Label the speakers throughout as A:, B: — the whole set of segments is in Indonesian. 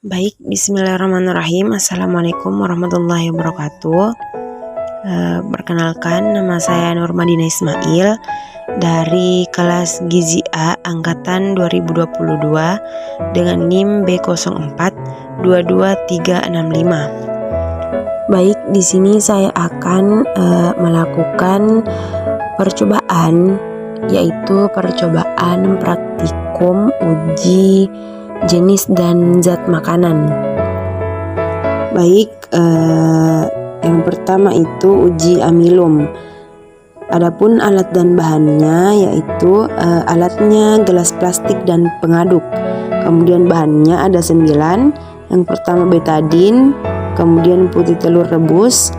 A: Baik, bismillahirrahmanirrahim. Assalamualaikum warahmatullahi wabarakatuh. Perkenalkan, nama saya Nurmadina Ismail dari kelas Gizi A angkatan 2022 dengan NIM B04-22365. Baik, di sini saya akan melakukan percobaan, yaitu percobaan praktikum uji jenis dan zat makanan. Baik, yang pertama itu uji amilum. Adapun alat dan bahannya yaitu alatnya gelas plastik dan pengaduk. Kemudian bahannya ada 9. Yang pertama betadin, kemudian putih telur rebus,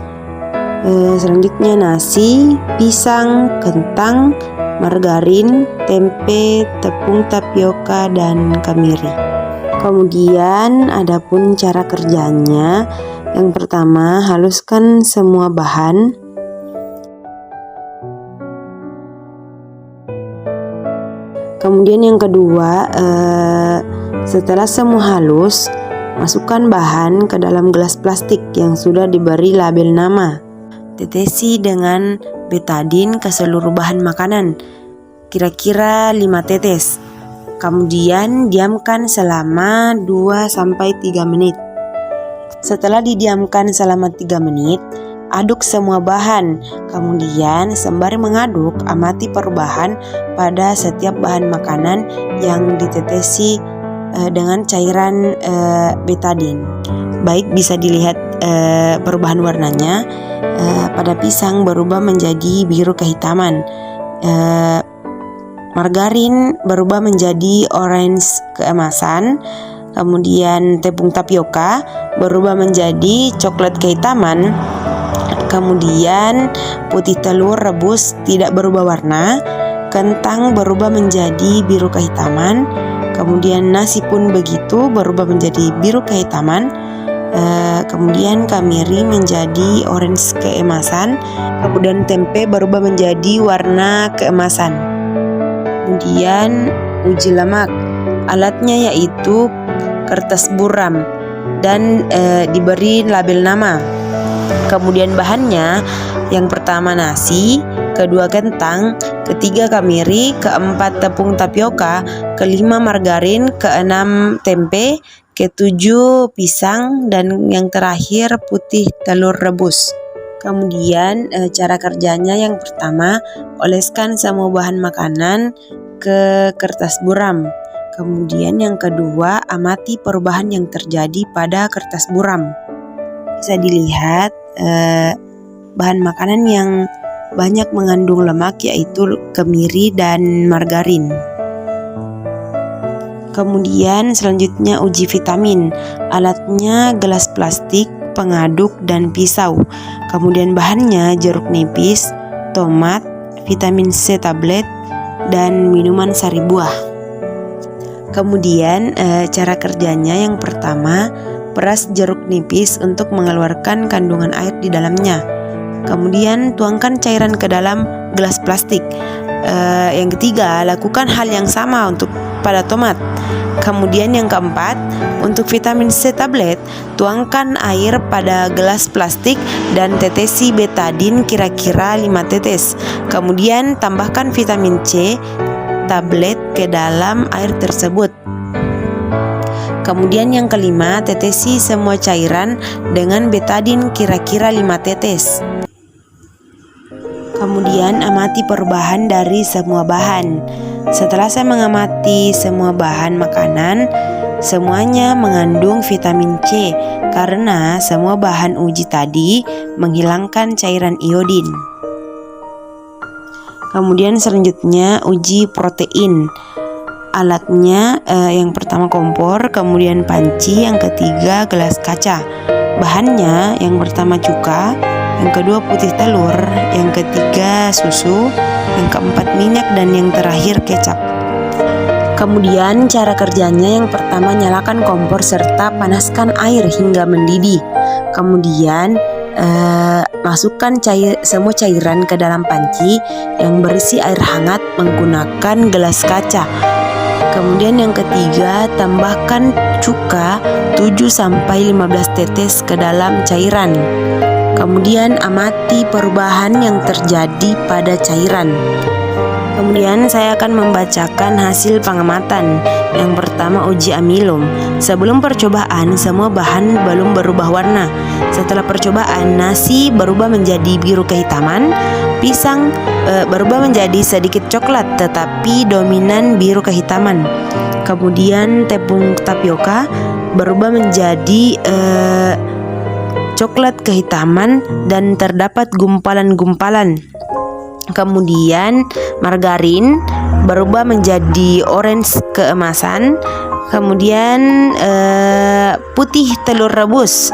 A: selanjutnya nasi, pisang, kentang, margarin, tempe, tepung tapioka, dan kemiri. Kemudian adapun cara kerjanya, yang pertama haluskan semua bahan. Kemudian yang kedua, setelah semua halus, masukkan bahan ke dalam gelas plastik yang sudah diberi label nama. Tetesi dengan betadin ke seluruh bahan makanan, kira-kira 5 tetes. Kemudian diamkan selama 2-3 menit. Setelah didiamkan selama 3 menit, aduk semua bahan. Kemudian sembari mengaduk, amati perubahan pada setiap bahan makanan yang ditetesi dengan cairan betadin. Baik, bisa dilihat perubahan warnanya. Pada pisang berubah menjadi biru kehitaman. Margarin berubah menjadi orange keemasan. Kemudian tepung tapioka berubah menjadi coklat kehitaman. Kemudian putih telur rebus tidak berubah warna. Kentang berubah menjadi biru kehitaman. Kemudian nasi pun begitu, berubah menjadi biru kehitaman. Kemudian kemiri menjadi orange keemasan. Kemudian tempe berubah menjadi warna keemasan. Kemudian uji lemak, alatnya yaitu kertas buram dan diberi label nama. Kemudian bahannya, yang pertama nasi, kedua kentang, ketiga kemiri, keempat tepung tapioka, kelima margarin, keenam tempe, ketujuh pisang, dan yang terakhir putih telur rebus. Kemudian cara kerjanya, yang pertama oleskan semua bahan makanan ke kertas buram. Kemudian yang kedua, amati perubahan yang terjadi pada kertas buram. Bisa dilihat bahan makanan yang banyak mengandung lemak yaitu kemiri dan margarin. Kemudian selanjutnya uji vitamin. Alatnya gelas plastik, pengaduk, dan pisau. Kemudian bahannya jeruk nipis, tomat, vitamin C tablet, dan minuman sari buah. Kemudian cara kerjanya, yang pertama peras jeruk nipis untuk mengeluarkan kandungan air di dalamnya. Kemudian tuangkan cairan ke dalam gelas plastik. Yang ketiga, lakukan hal yang sama untuk pada tomat. Kemudian yang keempat, untuk vitamin C tablet, tuangkan air pada gelas plastik dan tetesi betadin kira-kira 5 tetes. Kemudian tambahkan vitamin C tablet ke dalam air tersebut. Kemudian yang kelima, tetesi semua cairan dengan betadin kira-kira 5 tetes. Kemudian amati perubahan dari semua bahan. Setelah saya mengamati semua bahan makanan, semuanya mengandung vitamin C karena semua bahan uji tadi menghilangkan cairan iodin. Kemudian selanjutnya uji protein. Alatnya yang pertama kompor, kemudian panci, yang ketiga gelas kaca. Bahannya yang pertama cuka, yang kedua putih telur, yang ketiga susu, yang keempat minyak, dan yang terakhir kecap. Kemudian cara kerjanya, yang pertama nyalakan kompor serta panaskan air hingga mendidih. Kemudian masukkan semua cairan ke dalam panci yang berisi air hangat menggunakan gelas kaca. Kemudian yang ketiga, tambahkan cuka 7-15 tetes ke dalam cairan. Kemudian amati perubahan yang terjadi pada cairan. Kemudian saya akan membacakan hasil pengamatan. Yang pertama, uji amilum. Sebelum percobaan, semua bahan belum berubah warna. Setelah percobaan, nasi berubah menjadi biru kehitaman, pisang berubah menjadi sedikit coklat tetapi dominan biru kehitaman. Kemudian tepung tapioka berubah menjadi coklat kehitaman dan terdapat gumpalan-gumpalan. Kemudian margarin berubah menjadi orange keemasan. Kemudian putih telur rebus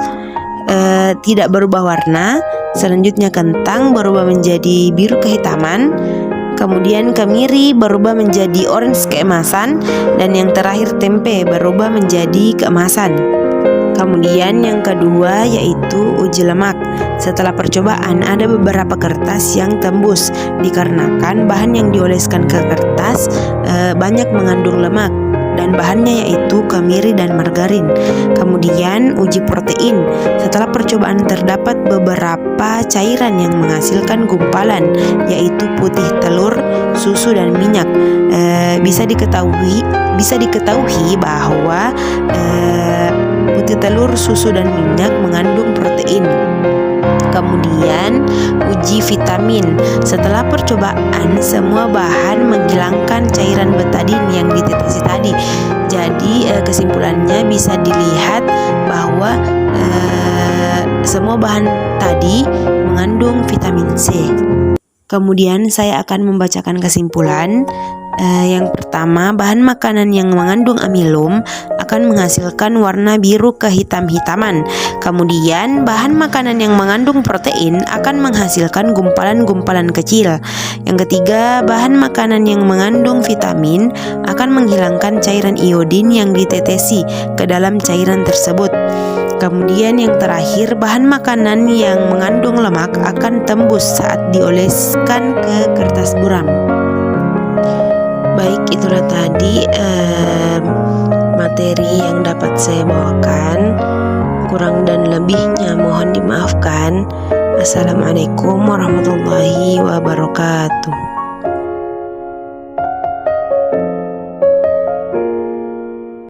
A: tidak berubah warna. Selanjutnya kentang berubah menjadi biru kehitaman. Kemudian kemiri berubah menjadi orange keemasan. Dan yang terakhir tempe berubah menjadi keemasan. Kemudian yang kedua yaitu uji lemak. Setelah percobaan ada beberapa kertas yang tembus dikarenakan bahan yang dioleskan ke kertas banyak mengandung lemak dan bahannya yaitu kemiri dan margarin. Kemudian uji protein. Setelah percobaan terdapat beberapa cairan yang menghasilkan gumpalan yaitu putih telur, susu dan minyak. Bisa diketahui bahwa putih telur, susu dan minyak mengandung protein. Kemudian uji vitamin. Setelah percobaan semua bahan menghilangkan cairan betadin yang ditetesi tadi. Jadi kesimpulannya bisa dilihat bahwa semua bahan tadi mengandung vitamin C. Kemudian saya akan membacakan kesimpulan. Yang pertama, bahan makanan yang mengandung amilum akan menghasilkan warna biru kehitam-hitaman. Kemudian, bahan makanan yang mengandung protein akan menghasilkan gumpalan-gumpalan kecil. Yang ketiga, bahan makanan yang mengandung vitamin akan menghilangkan cairan iodin yang ditetesi ke dalam cairan tersebut. Kemudian yang terakhir, bahan makanan yang mengandung lemak akan tembus saat dioleskan ke kertas buram. Baik, itulah tadi materi yang dapat saya bawakan. Kurang dan lebihnya mohon dimaafkan. Assalamualaikum warahmatullahi wabarakatuh.